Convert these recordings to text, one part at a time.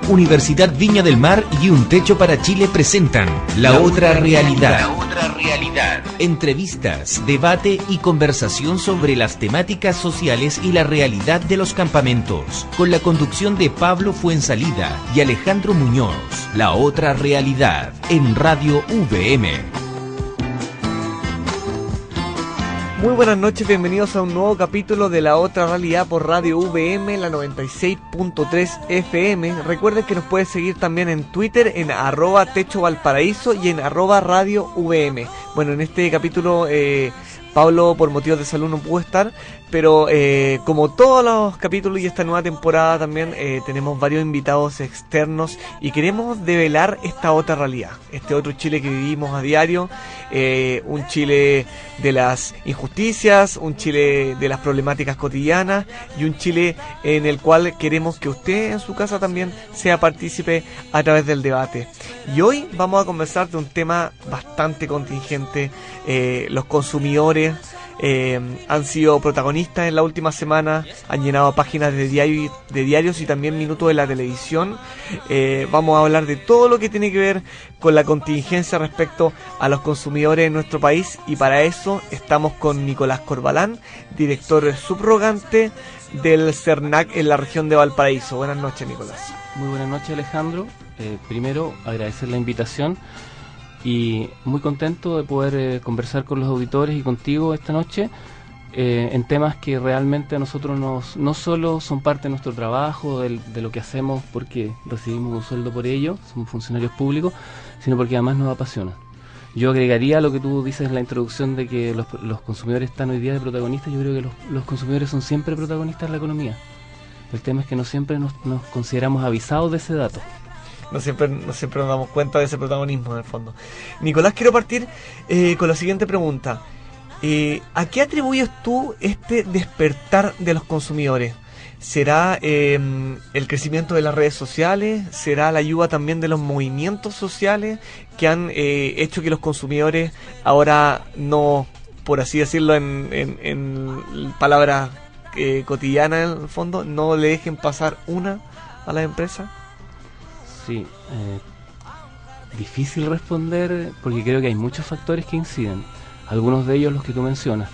Universidad Viña del Mar y Un Techo para Chile presentan La Otra Realidad. La Otra Realidad. Entrevistas, debate y conversación sobre las temáticas sociales y la realidad de los campamentos. Con la conducción de Pablo Fuensalida y Alejandro Muñoz. La Otra Realidad en Radio VM. Muy buenas noches, bienvenidos a un nuevo capítulo de La Otra Realidad por Radio VM, la 96.3 FM. Recuerden que nos pueden seguir también en Twitter en @techovalparaíso y en @Radio VM. Bueno, en este capítulo Pablo por motivos de salud no pudo estar, pero como todos los capítulos y esta nueva temporada también tenemos varios invitados externos y queremos develar esta otra realidad, este otro Chile que vivimos a diario, un Chile de las injusticias, un Chile de las problemáticas cotidianas y un Chile en el cual queremos que usted en su casa también sea partícipe a través del debate. Y hoy vamos a conversar de un tema bastante contingente. Los consumidores han sido protagonistas en la última semana, han llenado páginas de diarios y también minutos de la televisión. Vamos a hablar de todo lo que tiene que ver con la contingencia respecto a los consumidores en nuestro país, y para eso estamos con Nicolás Corbalán, director subrogante del CERNAC en la región de Valparaíso. Buenas noches, Nicolás. Muy buenas noches, Alejandro. Primero, agradecer la invitación y muy contento de poder conversar con los auditores y contigo esta noche en temas que realmente a nosotros no solo son parte de nuestro trabajo, de lo que hacemos porque recibimos un sueldo por ello, somos funcionarios públicos, sino porque además nos apasionan. Yo agregaría a lo que tú dices en la introducción de que los consumidores están hoy día de protagonistas. Yo creo que los consumidores son siempre protagonistas de la economía. El tema es que no siempre nos consideramos avisados de ese dato. No siempre nos damos cuenta de ese protagonismo en el fondo. Nicolás, quiero partir con la siguiente pregunta. ¿A qué atribuyes tú este despertar de los consumidores? ¿Será el crecimiento de las redes sociales? ¿Será la ayuda también de los movimientos sociales que han hecho que los consumidores ahora no, por así decirlo en palabras cotidianas en el fondo, no le dejen pasar una a la empresa? Sí, difícil responder porque creo que hay muchos factores que inciden, algunos de ellos los que tú mencionas.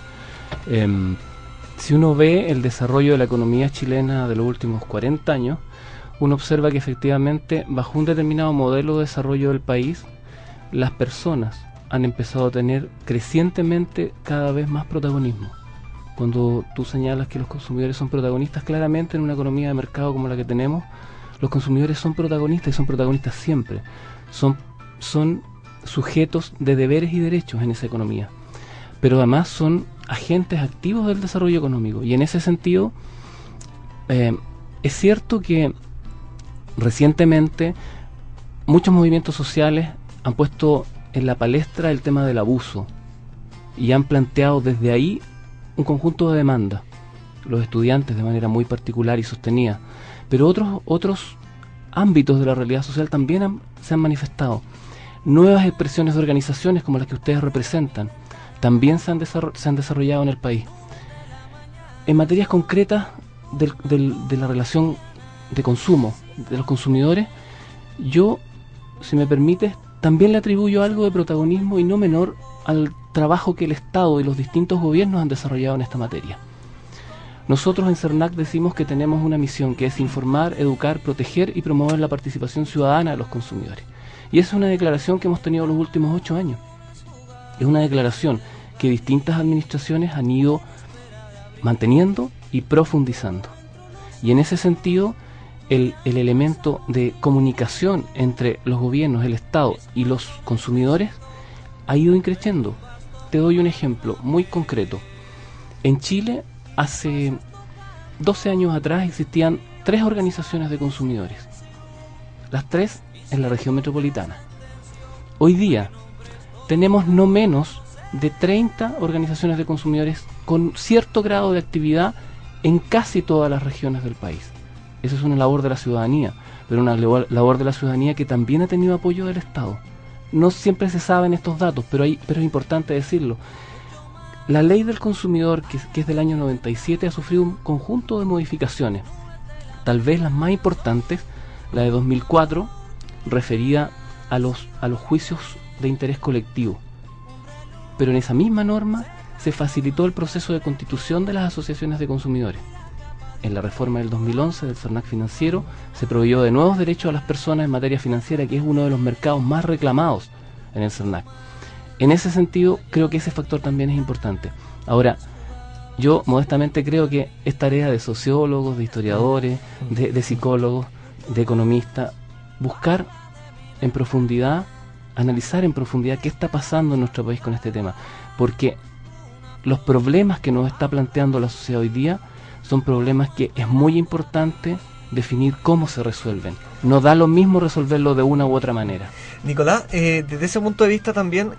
Si uno ve el desarrollo de la economía chilena de los últimos 40 años, uno observa que efectivamente bajo un determinado modelo de desarrollo del país, las personas han empezado a tener crecientemente cada vez más protagonismo. Cuando tú señalas que los consumidores son protagonistas, claramente en una economía de mercado como la que tenemos, los consumidores son protagonistas y son protagonistas siempre. Son sujetos de deberes y derechos en esa economía. Pero además son agentes activos del desarrollo económico. Y en ese sentido, es cierto que recientemente muchos movimientos sociales han puesto en la palestra el tema del abuso y han planteado desde ahí un conjunto de demandas. Los estudiantes de manera muy particular y sostenida. Pero otros ámbitos de la realidad social también se han manifestado. Nuevas expresiones de organizaciones como las que ustedes representan también se han desarrollado en el país. En materias concretas de la relación de consumo de los consumidores, yo, si me permites, también le atribuyo algo de protagonismo y no menor al trabajo que el Estado y los distintos gobiernos han desarrollado en esta materia. Nosotros en CERNAC decimos que tenemos una misión que es informar, educar, proteger y promover la participación ciudadana de los consumidores. Y esa es una declaración que hemos tenido los últimos 8 años. Es una declaración que distintas administraciones han ido manteniendo y profundizando. Y en ese sentido, el elemento de comunicación entre los gobiernos, el Estado y los consumidores ha ido increciendo. Te doy un ejemplo muy concreto. En Chile, hace 12 años atrás existían 3 organizaciones de consumidores, las 3 en la región metropolitana. Hoy día tenemos no menos de 30 organizaciones de consumidores con cierto grado de actividad en casi todas las regiones del país. Esa es una labor de la ciudadanía, pero una labor de la ciudadanía que también ha tenido apoyo del Estado. No siempre se saben estos datos, pero es importante decirlo. La ley del consumidor, que es del año 97, ha sufrido un conjunto de modificaciones. Tal vez las más importantes la de 2004, referida a los juicios de interés colectivo. Pero en esa misma norma se facilitó el proceso de constitución de las asociaciones de consumidores. En la reforma del 2011 del CERNAC financiero se proveyó de nuevos derechos a las personas en materia financiera, que es uno de los mercados más reclamados en el CERNAC. En ese sentido, creo que ese factor también es importante. Ahora, yo modestamente creo que es tarea de sociólogos, de historiadores, de psicólogos, de economistas, buscar en profundidad, analizar en profundidad qué está pasando en nuestro país con este tema. Porque los problemas que nos está planteando la sociedad hoy día son problemas que es muy importante definir cómo se resuelven. No da lo mismo resolverlo de una u otra manera. Nicolás, desde ese punto de vista también,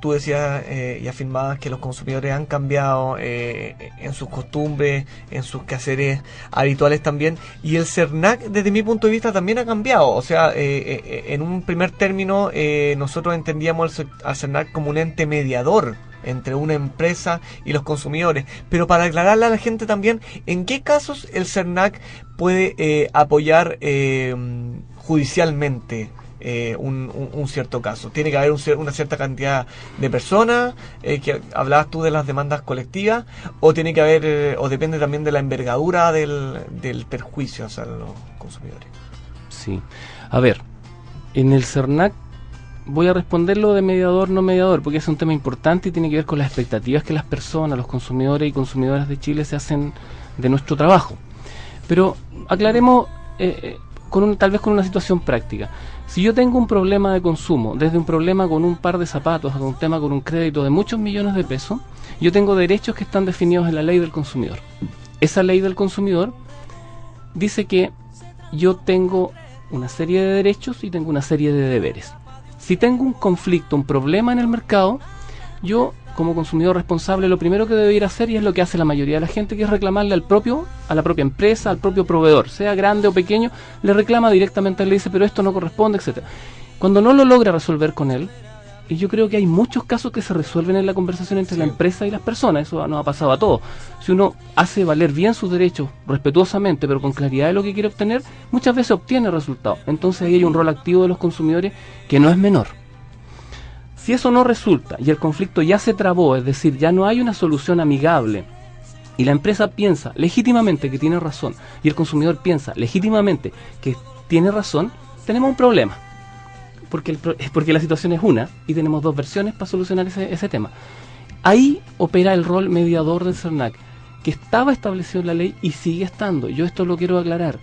tú decías y afirmabas que los consumidores han cambiado en sus costumbres, en sus quehaceres habituales también, y el CERNAC desde mi punto de vista también ha cambiado. O sea, en un primer término nosotros entendíamos al CERNAC como un ente mediador entre una empresa y los consumidores, pero para aclararle a la gente también, ¿en qué casos el CERNAC puede apoyar judicialmente un cierto caso? ¿Tiene que haber una cierta cantidad de personas, que hablabas tú de las demandas colectivas, o tiene que haber, o depende también de la envergadura del perjuicio hacia los consumidores? Sí, a ver, en el CERNAC voy a responderlo de mediador, no mediador, porque es un tema importante y tiene que ver con las expectativas que las personas, los consumidores y consumidoras de Chile se hacen de nuestro trabajo. Pero aclaremos tal vez con una situación práctica. Si yo tengo un problema de consumo, desde un problema con un par de zapatos hasta un tema con un crédito de muchos millones de pesos, yo tengo derechos que están definidos en la ley del consumidor. Esa ley del consumidor dice que yo tengo una serie de derechos y tengo una serie de deberes. Si tengo un conflicto, un problema en el mercado, yo, como consumidor responsable, lo primero que debería hacer, y es lo que hace la mayoría de la gente, que es reclamarle a la propia empresa, al propio proveedor, sea grande o pequeño, le reclama directamente, le dice, pero esto no corresponde, etcétera. Cuando no lo logra resolver con él, y yo creo que hay muchos casos que se resuelven en la conversación entre la empresa y las personas, eso nos ha pasado a todos. Si uno hace valer bien sus derechos, respetuosamente, pero con claridad de lo que quiere obtener, muchas veces obtiene resultados. Entonces ahí hay un rol activo de los consumidores que no es menor. Si eso no resulta y el conflicto ya se trabó, es decir, ya no hay una solución amigable, y la empresa piensa legítimamente que tiene razón, y el consumidor piensa legítimamente que tiene razón, tenemos un problema. Porque la situación es una y tenemos dos versiones para solucionar ese tema. Ahí opera el rol mediador del CERNAC, que estaba establecido en la ley y sigue estando. Yo esto lo quiero aclarar.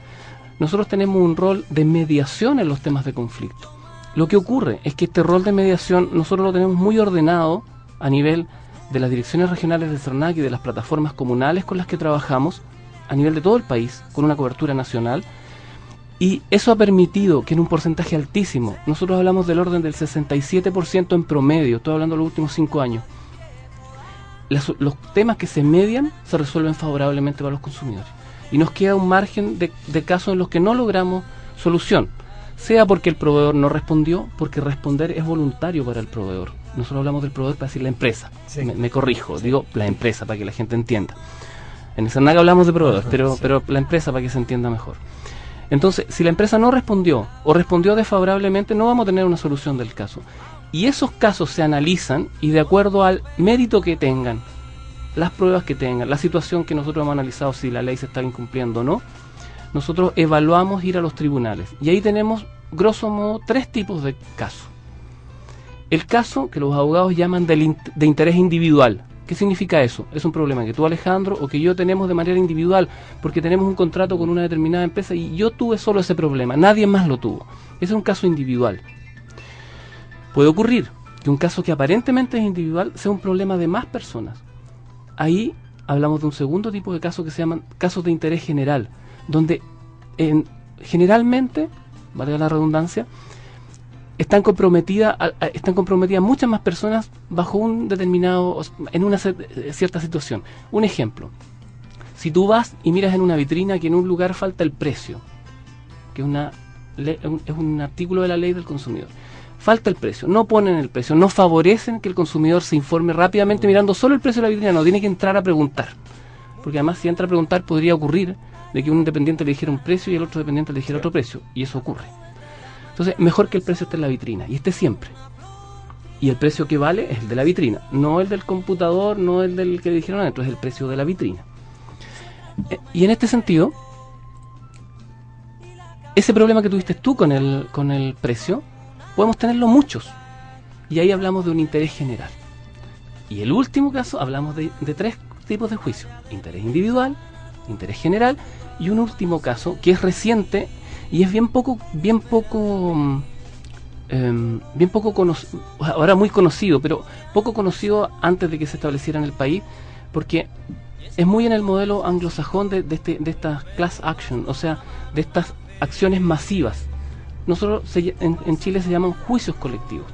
Nosotros tenemos un rol de mediación en los temas de conflicto. Lo que ocurre es que este rol de mediación nosotros lo tenemos muy ordenado a nivel de las direcciones regionales del CERNAC y de las plataformas comunales con las que trabajamos, a nivel de todo el país, con una cobertura nacional. Y eso ha permitido que en un porcentaje altísimo, nosotros hablamos del orden del 67% en promedio, estoy hablando de los últimos 5 años, los temas que se median se resuelven favorablemente para los consumidores. Y nos queda un margen de casos en los que no logramos solución, sea porque el proveedor no respondió, porque responder es voluntario para el proveedor. Nosotros hablamos del proveedor para decir la empresa, sí. me corrijo, digo la empresa para que la gente entienda. En el CERNAC hablamos de proveedor, pero la empresa para que se entienda mejor. Entonces, si la empresa no respondió o respondió desfavorablemente, no vamos a tener una solución del caso. Y esos casos se analizan y de acuerdo al mérito que tengan, las pruebas que tengan, la situación que nosotros hemos analizado, si la ley se está incumpliendo o no, nosotros evaluamos ir a los tribunales. Y ahí tenemos, grosso modo, 3 tipos de casos. El caso que los abogados llaman de interés individual. ¿Qué significa eso? Es un problema que tú, Alejandro, o que yo tenemos de manera individual, porque tenemos un contrato con una determinada empresa y yo tuve solo ese problema, nadie más lo tuvo. Ese es un caso individual. Puede ocurrir que un caso que aparentemente es individual sea un problema de más personas. Ahí hablamos de un segundo tipo de casos que se llaman casos de interés general, donde generalmente, valga la redundancia, están comprometidas muchas más personas bajo un determinado, en una cierta situación. Un ejemplo, si tú vas y miras en una vitrina que en un lugar falta el precio, que es un artículo de la ley del consumidor, falta el precio, no ponen el precio, no favorecen que el consumidor se informe rápidamente mirando solo el precio de la vitrina, no tiene que entrar a preguntar, porque además si entra a preguntar podría ocurrir de que un dependiente le dijera un precio y el otro dependiente le dijera otro precio, y eso ocurre. Entonces, mejor que el precio esté en la vitrina, y esté siempre. Y el precio que vale es el de la vitrina, no el del computador, no el del que le dijeron adentro, es el precio de la vitrina. Y en este sentido, ese problema que tuviste tú con el precio, podemos tenerlo muchos. Y ahí hablamos de un interés general. Y el último caso, hablamos de 3 tipos de juicio: interés individual, interés general, y un último caso que es reciente y es bien poco conocido, ahora muy conocido, pero poco conocido antes de que se estableciera en el país, porque es muy en el modelo anglosajón de estas class action, o sea, de estas acciones masivas. Nosotros en Chile se llaman juicios colectivos,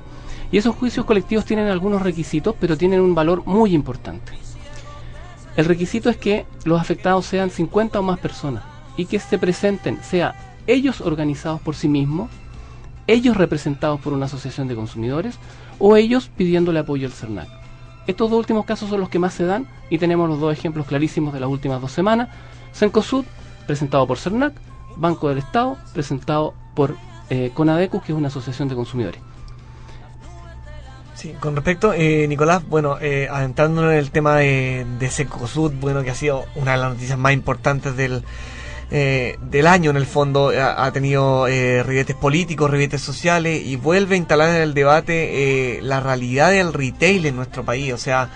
y esos juicios colectivos tienen algunos requisitos, pero tienen un valor muy importante. El requisito es que los afectados sean 50 o más personas, y que se presenten, sea ellos organizados por sí mismos, ellos representados por una asociación de consumidores, o ellos pidiéndole apoyo al CERNAC. Estos 2 últimos casos son los que más se dan, y tenemos los 2 ejemplos clarísimos de las últimas 2 semanas. Cencosud, presentado por CERNAC; Banco del Estado, presentado por Conadecus, que es una asociación de consumidores. Sí, con respecto, Nicolás, bueno, adentrándonos en el tema de Cencosud, bueno, que ha sido una de las noticias más importantes del año, en el fondo, ha tenido ribetes políticos, ribetes sociales, y vuelve a instalar en el debate la realidad del retail en nuestro país. O sea,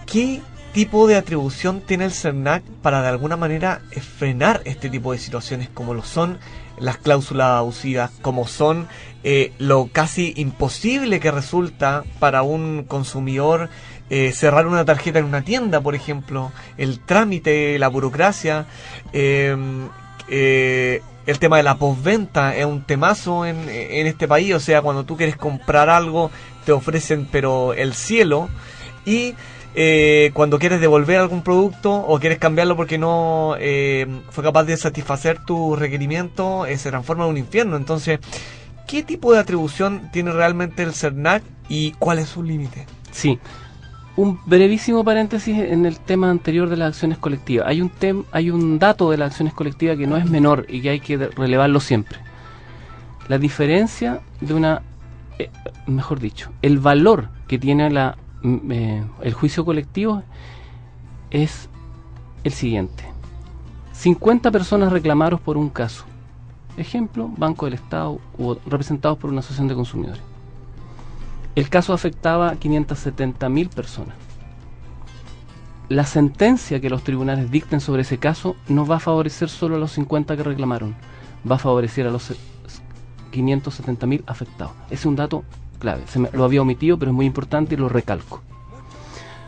¿qué tipo de atribución tiene el CERNAC para de alguna manera frenar este tipo de situaciones, como lo son las cláusulas abusivas, como son lo casi imposible que resulta para un consumidor cerrar una tarjeta en una tienda, por ejemplo, el trámite, la burocracia, el tema de la postventa es un temazo en este país? O sea, cuando tú quieres comprar algo te ofrecen pero el cielo, y cuando quieres devolver algún producto o quieres cambiarlo porque no fue capaz de satisfacer tu requerimiento, se transforma en un infierno. Entonces, ¿qué tipo de atribución tiene realmente el CERNAC y cuál es su límite? Sí, un brevísimo paréntesis en el tema anterior de las acciones colectivas. Hay un dato de las acciones colectivas que no es menor y que hay que relevarlo siempre. La diferencia de una, mejor dicho, el valor que tiene el juicio colectivo es el siguiente: 50 personas reclamaron por un caso, ejemplo, Banco del Estado, o representados por una asociación de consumidores. El caso afectaba a 570.000 personas. La sentencia que los tribunales dicten sobre ese caso no va a favorecer solo a los 50 que reclamaron, va a favorecer a los 570.000 afectados. Ese es un dato clave. Lo había omitido, pero es muy importante y lo recalco.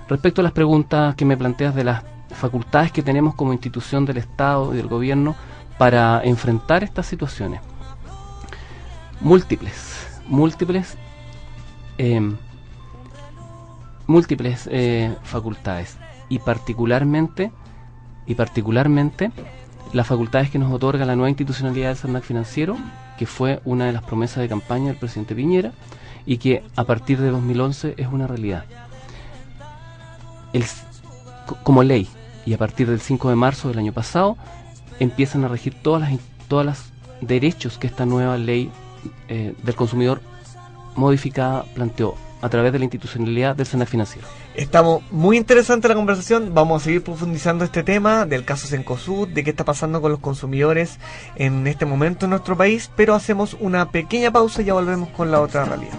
Respecto a las preguntas que me planteas de las facultades que tenemos como institución del Estado y del gobierno para enfrentar estas situaciones, múltiples facultades, y particularmente las facultades que nos otorga la nueva institucionalidad del CERNAC financiero, que fue una de las promesas de campaña del presidente Piñera y que a partir de 2011 es una realidad como ley, y a partir del 5 de marzo del año pasado empiezan a regir todas las derechos que esta nueva ley del consumidor modificada planteó a través de la institucionalidad del CERNAC financiero. Estamos muy interesante la conversación. Vamos a seguir profundizando este tema del caso Cencosud, de qué está pasando con los consumidores en este momento en nuestro país, pero hacemos una pequeña pausa y ya volvemos con la otra realidad.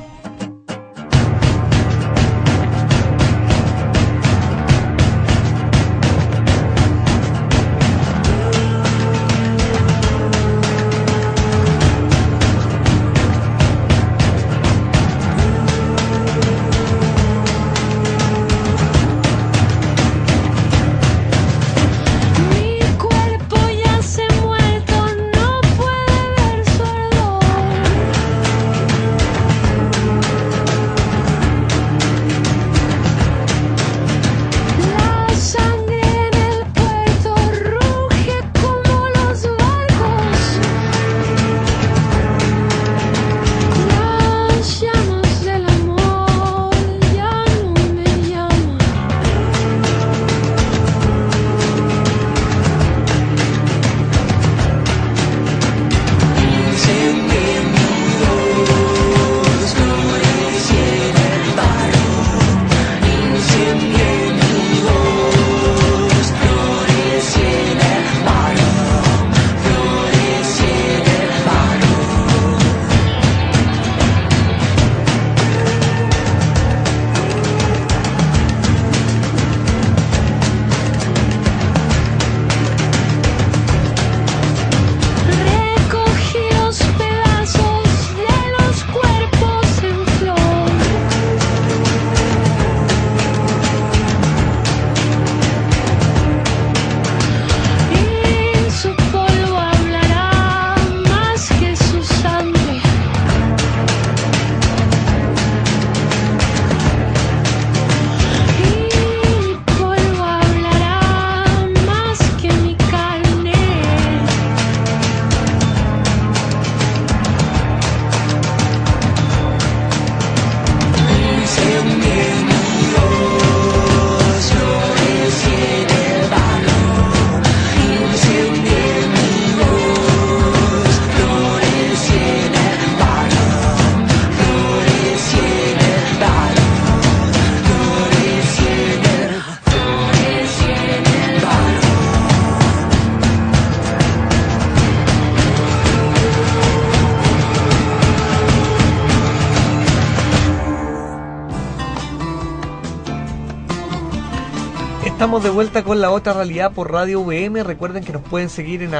estamos de vuelta con La Otra Realidad por Radio VM. Recuerden que nos pueden seguir en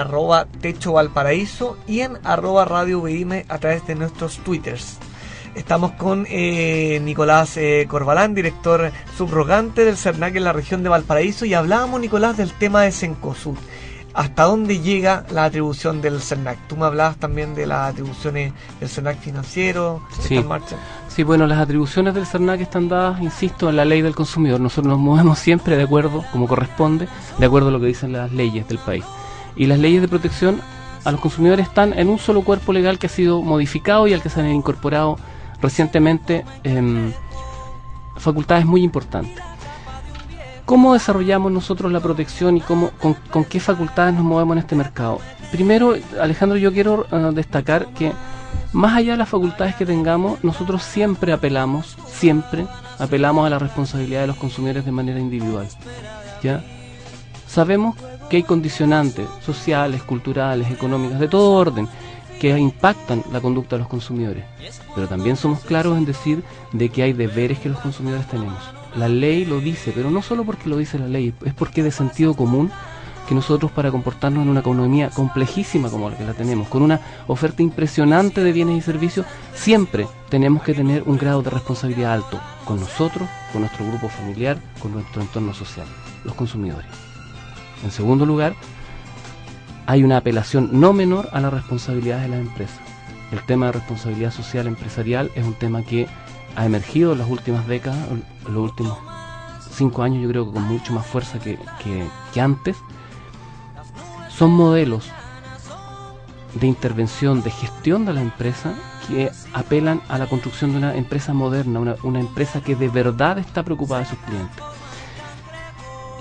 @techovalparaíso y en @Radio VM a través de nuestros twitters. Estamos con Nicolás Corbalán, director subrogante del CERNAC en la región de Valparaíso, y hablábamos, Nicolás, del tema de Cencosud. ¿Hasta dónde llega la atribución del CERNAC? Tú me hablabas también de las atribuciones del CERNAC financiero. Sí. ¿Está en marcha? Sí, bueno, las atribuciones del CERNAC están dadas, insisto, en la ley del consumidor. Nosotros nos movemos siempre de acuerdo, como corresponde, de acuerdo a lo que dicen las leyes del país. Y las leyes de protección a los consumidores están en un solo cuerpo legal que ha sido modificado y al que se han incorporado recientemente facultades muy importantes. ¿Cómo desarrollamos nosotros la protección y con qué facultades nos movemos en este mercado? Primero, Alejandro, yo quiero destacar que más allá de las facultades que tengamos, nosotros siempre apelamos a la responsabilidad de los consumidores de manera individual, ¿ya? Sabemos que hay condicionantes sociales, culturales, económicas, de todo orden, que impactan la conducta de los consumidores, pero también somos claros en decir de que hay deberes que los consumidores tenemos. La ley lo dice, pero no solo porque lo dice la ley, es porque es de sentido común que nosotros, para comportarnos en una economía complejísima como la que la tenemos, con una oferta impresionante de bienes y servicios, siempre tenemos que tener un grado de responsabilidad alto con nosotros, con nuestro grupo familiar, con nuestro entorno social, los consumidores. En segundo lugar, hay una apelación no menor a las responsabilidades de las empresas. El tema de responsabilidad social empresarial es un tema que ha emergido en las últimas décadas, en los últimos 5 años, yo creo que con mucho más fuerza que antes. Son modelos de intervención, de gestión de la empresa, que apelan a la construcción de una empresa moderna, una empresa que de verdad está preocupada de sus clientes.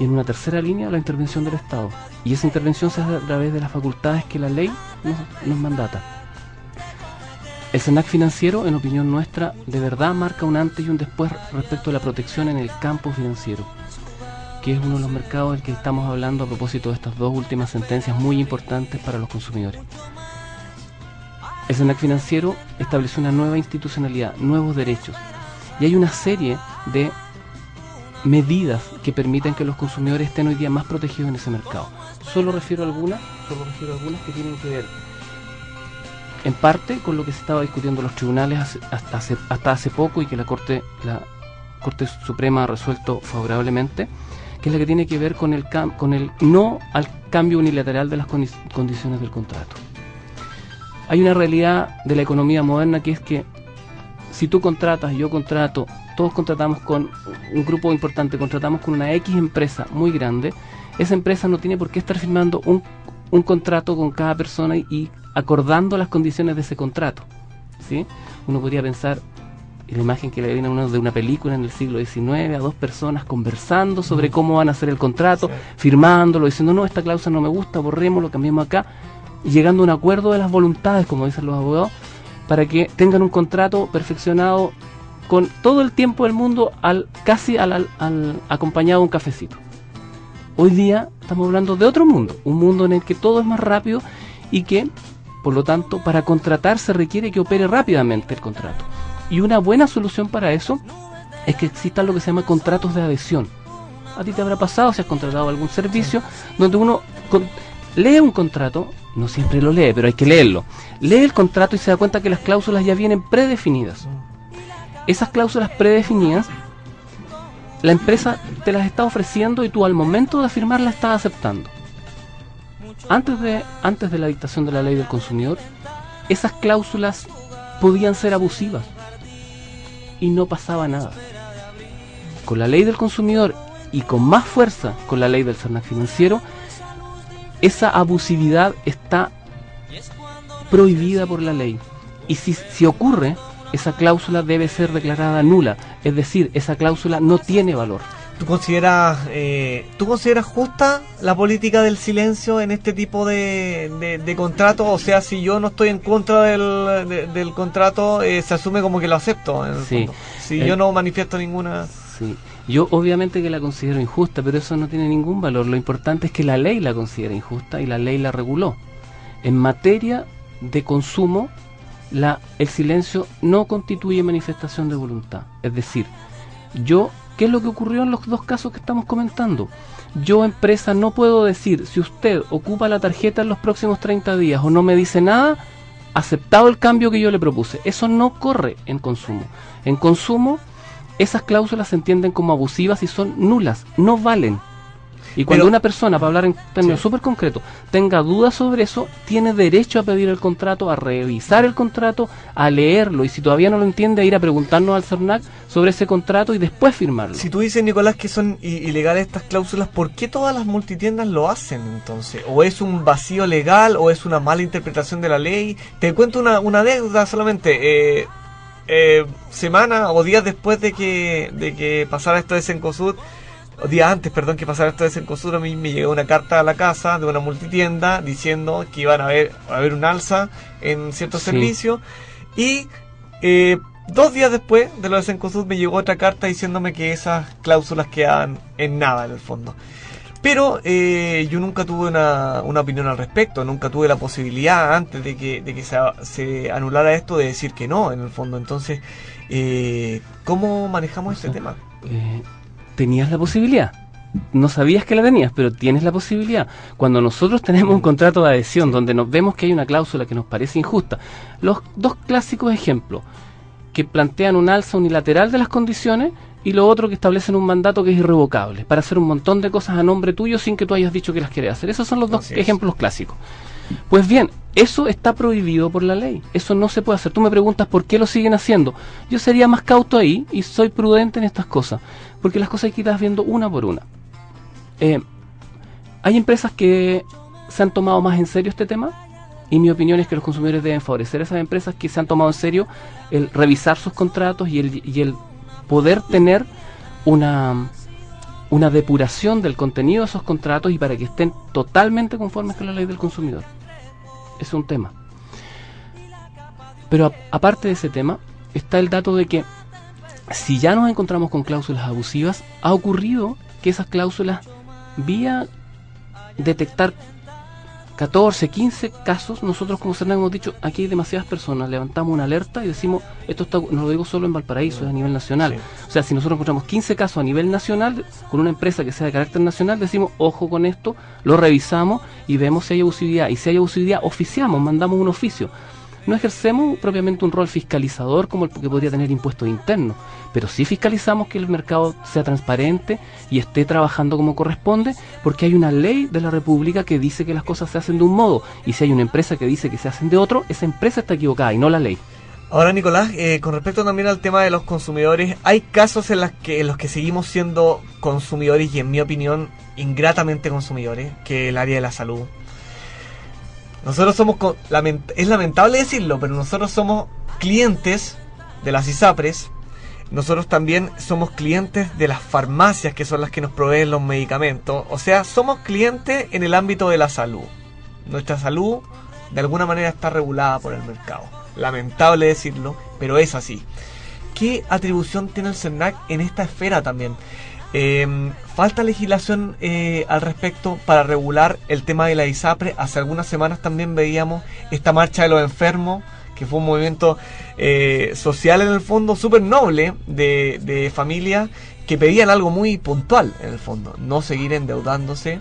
Y en una tercera línea, la intervención del Estado. Y esa intervención se hace a través de las facultades que la ley nos mandata. El CERNAC financiero, en opinión nuestra, de verdad marca un antes y un después respecto a la protección en el campo financiero, que es uno de los mercados del que estamos hablando a propósito de estas dos últimas sentencias muy importantes para los consumidores. El CERNAC financiero estableció una nueva institucionalidad, nuevos derechos, y hay una serie de medidas que permiten que los consumidores estén hoy día más protegidos en ese mercado. Solo refiero a algunas que tienen que ver en parte con lo que se estaba discutiendo en los tribunales hasta hace poco, y que la Corte Suprema ha resuelto favorablemente, que es la que tiene que ver con el no al cambio unilateral de las condiciones del contrato. Hay una realidad de la economía moderna, que es que si tú contratas, yo contrato, todos contratamos con un grupo importante, contratamos con una X empresa muy grande, esa empresa no tiene por qué estar firmando un contrato con cada persona y acordando las condiciones de ese contrato, ¿sí? Uno podría pensar en la imagen que le viene a uno de una película en el siglo XIX, a dos personas conversando sobre cómo van a hacer el contrato, firmándolo, diciendo, no, esta cláusula no me gusta, borrémoslo, cambiemos acá, y llegando a un acuerdo de las voluntades, como dicen los abogados, para que tengan un contrato perfeccionado con todo el tiempo del mundo, casi acompañado de un cafecito. Hoy día estamos hablando de otro mundo, un mundo en el que todo es más rápido y que, por lo tanto, para contratar se requiere que opere rápidamente el contrato. Y una buena solución para eso es que existan lo que se llama contratos de adhesión. A ti te habrá pasado, si has contratado algún servicio, donde uno lee un contrato, no siempre lo lee, pero hay que leerlo. Lee el contrato y se da cuenta que las cláusulas ya vienen predefinidas. Esas cláusulas predefinidas, la empresa te las está ofreciendo y tú al momento de firmar la estás aceptando. Antes de la dictación de la ley del consumidor, esas cláusulas podían ser abusivas y no pasaba nada. Con la ley del consumidor y con más fuerza con la ley del CERNAC financiero, esa abusividad está prohibida por la ley. Y si ocurre, esa cláusula debe ser declarada nula, es decir, esa cláusula no tiene valor. ¿Tú consideras justa la política del silencio en este tipo de contratos? O sea, si yo no estoy en contra del contrato, se asume como que lo acepto, en el fondo. Si yo no manifiesto ninguna... Sí, yo obviamente que la considero injusta, pero eso no tiene ningún valor. Lo importante es que la ley la considera injusta y la ley la reguló. En materia de consumo, el silencio no constituye manifestación de voluntad. Es decir, ¿Qué es lo que ocurrió en los dos casos que estamos comentando? Yo, empresa, no puedo decir, si usted ocupa la tarjeta en los próximos 30 días o no me dice nada, aceptado el cambio que yo le propuse. Eso no corre en consumo. En consumo, esas cláusulas se entienden como abusivas y son nulas, no valen. Y cuando una persona, para hablar en términos súper concretos, tenga dudas sobre eso, tiene derecho a pedir el contrato, a revisar el contrato, a leerlo, y si todavía no lo entiende, a ir a preguntarnos al CERNAC sobre ese contrato y después firmarlo. Si tú dices, Nicolás, que son ilegales estas cláusulas, ¿por qué todas las multitiendas lo hacen entonces? ¿O es un vacío legal o es una mala interpretación de la ley? Te cuento una anécdota solamente. Semana o días después de que pasara esto de Cencosud, o días antes, perdón, que pasara esto de Cencosud, a mí me llegó una carta a la casa de una multitienda diciendo que iban a haber un alza en ciertos servicios, y 2 días después de lo de Cencosud me llegó otra carta diciéndome que esas cláusulas quedaban en nada en el fondo. Pero yo nunca tuve una opinión al respecto, nunca tuve la posibilidad antes de que se anulara esto de decir que no, en el fondo. Entonces, ¿cómo manejamos este tema? Tenías la posibilidad. No sabías que la tenías, pero tienes la posibilidad. Cuando nosotros tenemos un contrato de adhesión donde nos vemos que hay una cláusula que nos parece injusta, los dos clásicos ejemplos que plantean un alza unilateral de las condiciones y lo otro que establecen un mandato que es irrevocable para hacer un montón de cosas a nombre tuyo sin que tú hayas dicho que las quieres hacer. Esos son los dos ejemplos clásicos. Pues bien, eso está prohibido por la ley. Eso no se puede hacer. Tú me preguntas por qué lo siguen haciendo. Yo sería más cauto ahí y soy prudente en estas cosas, porque las cosas hay que irlas viendo una por una. Hay empresas que se han tomado más en serio este tema, y mi opinión es que los consumidores deben favorecer a esas empresas que se han tomado en serio el revisar sus contratos y el poder tener una depuración del contenido de esos contratos y para que estén totalmente conformes con la ley del consumidor. Es un tema. Pero aparte de ese tema, está el dato de que si ya nos encontramos con cláusulas abusivas, ha ocurrido que esas cláusulas, vía detectar 14, 15 casos, nosotros como CERNAC hemos dicho, aquí hay demasiadas personas, levantamos una alerta y decimos, esto está, no lo digo solo en Valparaíso, es a nivel nacional. O sea, si nosotros encontramos 15 casos a nivel nacional, con una empresa que sea de carácter nacional, decimos, ojo con esto, lo revisamos y vemos si hay abusividad. Y si hay abusividad, oficiamos, mandamos un oficio. No ejercemos propiamente un rol fiscalizador como el que podría tener impuestos internos, pero sí fiscalizamos que el mercado sea transparente y esté trabajando como corresponde, porque hay una ley de la República que dice que las cosas se hacen de un modo, y si hay una empresa que dice que se hacen de otro, esa empresa está equivocada y no la ley. Ahora, Nicolás, con respecto también al tema de los consumidores, hay casos en los que seguimos siendo consumidores y, en mi opinión, ingratamente consumidores, que el área de la salud. Nosotros somos, es lamentable decirlo, pero nosotros somos clientes de las ISAPRES. Nosotros también somos clientes de las farmacias, que son las que nos proveen los medicamentos. O sea, somos clientes en el ámbito de la salud. Nuestra salud, de alguna manera, está regulada por el mercado. Lamentable decirlo, pero es así. ¿Qué atribución tiene el CERNAC en esta esfera también? Falta legislación al respecto para regular el tema de la ISAPRE. Hace algunas semanas también veíamos esta marcha de los enfermos, que fue un movimiento social en el fondo, súper noble, de familias que pedían algo muy puntual en el fondo: no seguir endeudándose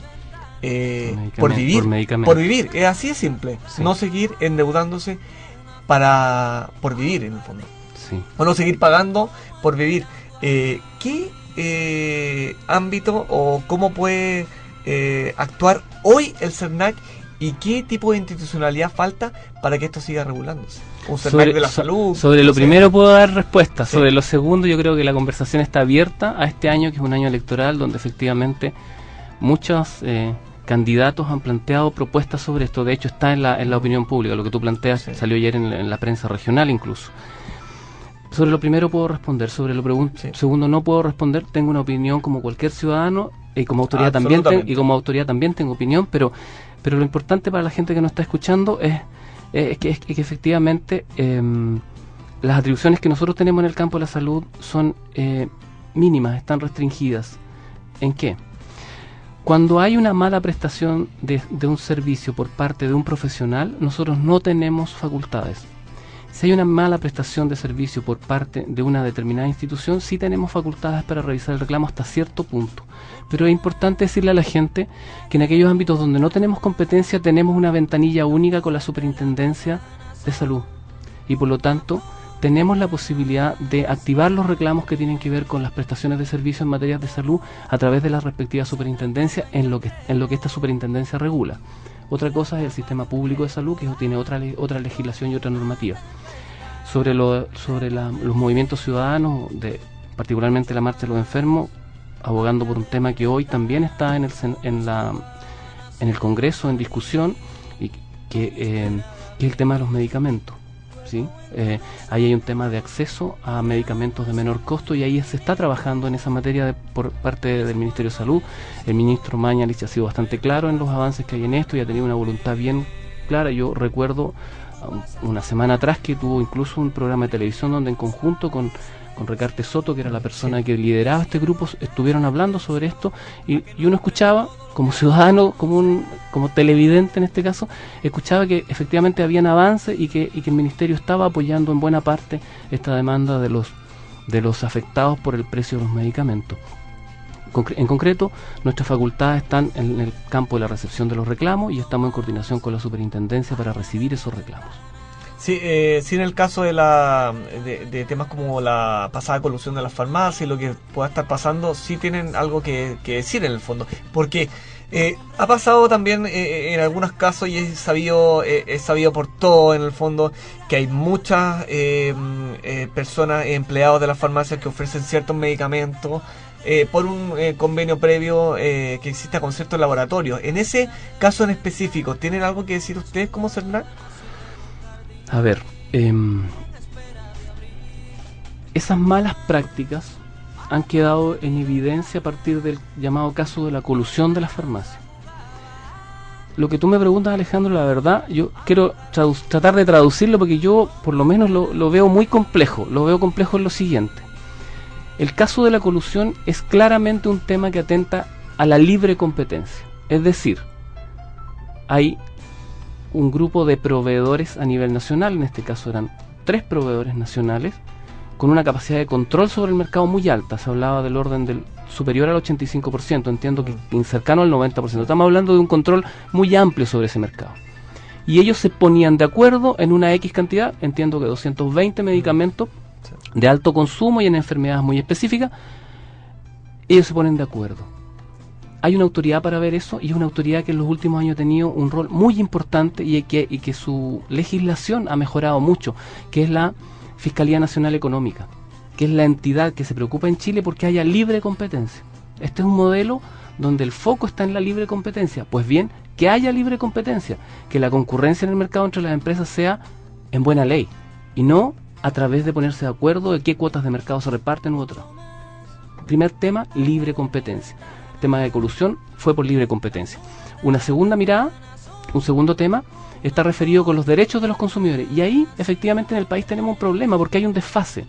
por vivir, es así de simple. Sí. No seguir endeudándose por vivir en el fondo, sí. O no seguir pagando por vivir. ¿Qué ámbito o cómo puede actuar hoy el CERNAC y qué tipo de institucionalidad falta para que esto siga regulándose? Un CERNAC de la salud. Sobre lo primero puedo dar respuesta. Sí. Sobre lo segundo, yo creo que la conversación está abierta a este año, que es un año electoral donde efectivamente muchos candidatos han planteado propuestas sobre esto. De hecho, está en la opinión pública. Lo que tú planteas salió ayer en la prensa regional incluso. Sobre lo primero puedo responder, sobre lo segundo no puedo responder. Tengo una opinión como cualquier ciudadano y como autoridad también tengo opinión, pero lo importante para la gente que nos está escuchando es que efectivamente las atribuciones que nosotros tenemos en el campo de la salud son mínimas, están restringidas. ¿En qué? Cuando hay una mala prestación de un servicio por parte de un profesional, nosotros no tenemos facultades. Si hay una mala prestación de servicio por parte de una determinada institución, sí tenemos facultades para revisar el reclamo hasta cierto punto. Pero es importante decirle a la gente que en aquellos ámbitos donde no tenemos competencia tenemos una ventanilla única con la Superintendencia de Salud. Y por lo tanto tenemos la posibilidad de activar los reclamos que tienen que ver con las prestaciones de servicio en materia de salud a través de la respectiva superintendencia en lo que esta superintendencia regula. Otra cosa es el sistema público de salud, que tiene otra legislación y otra normativa. Sobre los movimientos ciudadanos, particularmente la marcha de los enfermos, abogando por un tema que hoy también está en el Congreso en discusión, y que es el tema de los medicamentos. ¿Sí? Ahí hay un tema de acceso a medicamentos de menor costo, y ahí se está trabajando en esa materia por parte del Ministerio de Salud. El ministro Mañalich ha sido bastante claro en los avances que hay en esto y ha tenido una voluntad bien clara. Yo recuerdo una semana atrás que tuvo incluso un programa de televisión donde en conjunto con Recarte Soto, que era la persona que lideraba este grupo, estuvieron hablando sobre esto, y uno escuchaba, como ciudadano, como televidente en este caso, escuchaba que efectivamente habían avances y que el Ministerio estaba apoyando en buena parte esta demanda de los afectados por el precio de los medicamentos. En concreto, nuestras facultades están en el campo de la recepción de los reclamos y estamos en coordinación con la superintendencia para recibir esos reclamos. Sí, en el caso de temas como la pasada colusión de las farmacias y lo que pueda estar pasando, sí tienen algo que decir en el fondo, porque ha pasado también en algunos casos, y es sabido por todo en el fondo, que hay muchas personas, empleados de las farmacias, que ofrecen ciertos medicamentos por un convenio previo que exista con ciertos laboratorios. En ese caso en específico, ¿tienen algo que decir ustedes como CERNAC? A ver, esas malas prácticas han quedado en evidencia a partir del llamado caso de la colusión de las farmacias. Lo que tú me preguntas, Alejandro, la verdad, yo quiero tratar de traducirlo, porque yo por lo menos lo veo muy complejo. Lo veo complejo en lo siguiente. El caso de la colusión es claramente un tema que atenta a la libre competencia. Es decir, hay un grupo de proveedores a nivel nacional, en este caso eran 3 proveedores nacionales, con una capacidad de control sobre el mercado muy alta. Se hablaba del orden del superior al 85%, entiendo que cercano al 90%. Estamos hablando de un control muy amplio sobre ese mercado. Y ellos se ponían de acuerdo en una X cantidad, entiendo que 220 medicamentos de alto consumo y en enfermedades muy específicas. Ellos se ponen de acuerdo. Hay una autoridad para ver eso, y es una autoridad que en los últimos años ha tenido un rol muy importante y que su legislación ha mejorado mucho, que es la Fiscalía Nacional Económica, que es la entidad que se preocupa en Chile porque haya libre competencia. Este es un modelo donde el foco está en la libre competencia. Pues bien, que haya libre competencia, que la concurrencia en el mercado entre las empresas sea en buena ley, y no a través de ponerse de acuerdo de qué cuotas de mercado se reparten u otras. Primer tema, libre competencia. Tema de colusión fue por libre competencia. Una segunda mirada, un segundo tema, está referido con los derechos de los consumidores, y ahí efectivamente en el país tenemos un problema porque hay un desfase.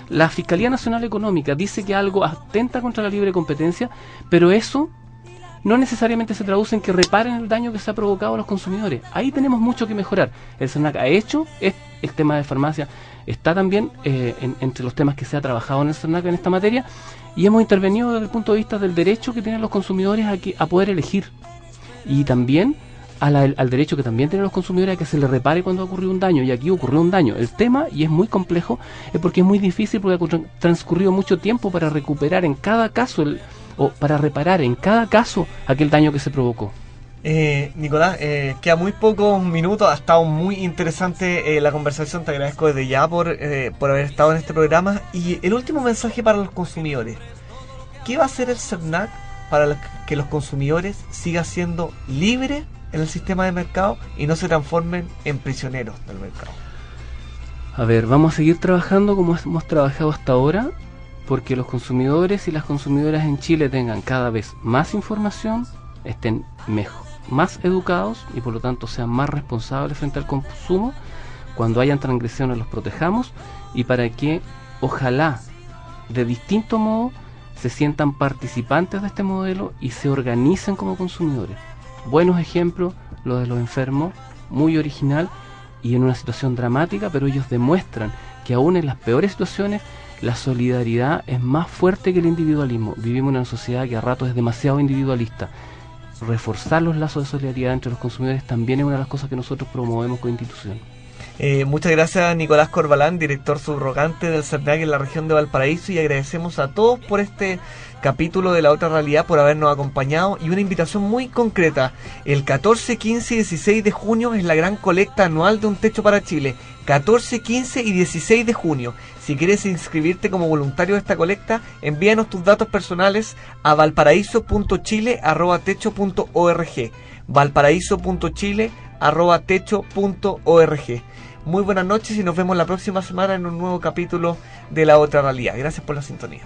La Fiscalía Nacional Económica dice que algo atenta contra la libre competencia, pero eso no necesariamente se traduce en que reparen el daño que se ha provocado a los consumidores. Ahí tenemos mucho que mejorar. El CERNAC ha hecho, el tema de farmacia está también entre los temas que se ha trabajado en el CERNAC en esta materia, y hemos intervenido desde el punto de vista del derecho que tienen los consumidores a poder elegir, y también al derecho que también tienen los consumidores a que se les repare cuando ocurrió un daño. Y aquí ocurrió un daño. El tema, y es muy complejo, es porque es muy difícil, porque ha transcurrido mucho tiempo para recuperar en cada caso o para reparar en cada caso aquel daño que se provocó. Nicolás, queda muy pocos minutos. Ha estado muy interesante la conversación. Te agradezco desde ya por haber estado en este programa. Y el último mensaje para los consumidores: ¿qué va a hacer el CERNAC para que los consumidores sigan siendo libres en el sistema de mercado y no se transformen en prisioneros del mercado? A ver, vamos a seguir trabajando como hemos trabajado hasta ahora, porque los consumidores y las consumidoras en Chile tengan cada vez más información, estén más educados y por lo tanto sean más responsables frente al consumo. Cuando hayan transgresiones los protejamos, y para que ojalá de distinto modo se sientan participantes de este modelo y se organicen como consumidores. Buenos ejemplos, lo de los enfermos, muy original, y en una situación dramática, pero ellos demuestran que aún en las peores situaciones la solidaridad es más fuerte que el individualismo. Vivimos en una sociedad que a ratos es demasiado individualista. Reforzar los lazos de solidaridad entre los consumidores también es una de las cosas que nosotros promovemos como institución. Muchas gracias, Nicolás Corbalán, director subrogante del CERNAC en la región de Valparaíso, y agradecemos a todos por este capítulo de La Otra Realidad, por habernos acompañado, y una invitación muy concreta: el 14, 15 y 16 de junio es la gran colecta anual de Un Techo para Chile. 14, 15 y 16 de junio. Si quieres inscribirte como voluntario de esta colecta, envíanos tus datos personales a valparaíso.chile@techo.org, valparaíso.chile@techo.org. Muy buenas noches y nos vemos la próxima semana en un nuevo capítulo de La Otra Realidad. Gracias por la sintonía.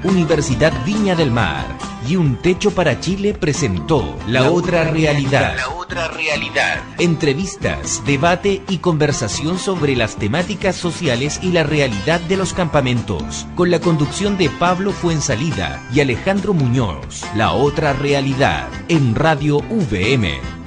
Universidad Viña del Mar y Un Techo para Chile presentó La Otra Realidad. La Otra Realidad. Entrevistas, debate y conversación sobre las temáticas sociales y la realidad de los campamentos, con la conducción de Pablo Fuensalida y Alejandro Muñoz. La Otra Realidad en Radio VM.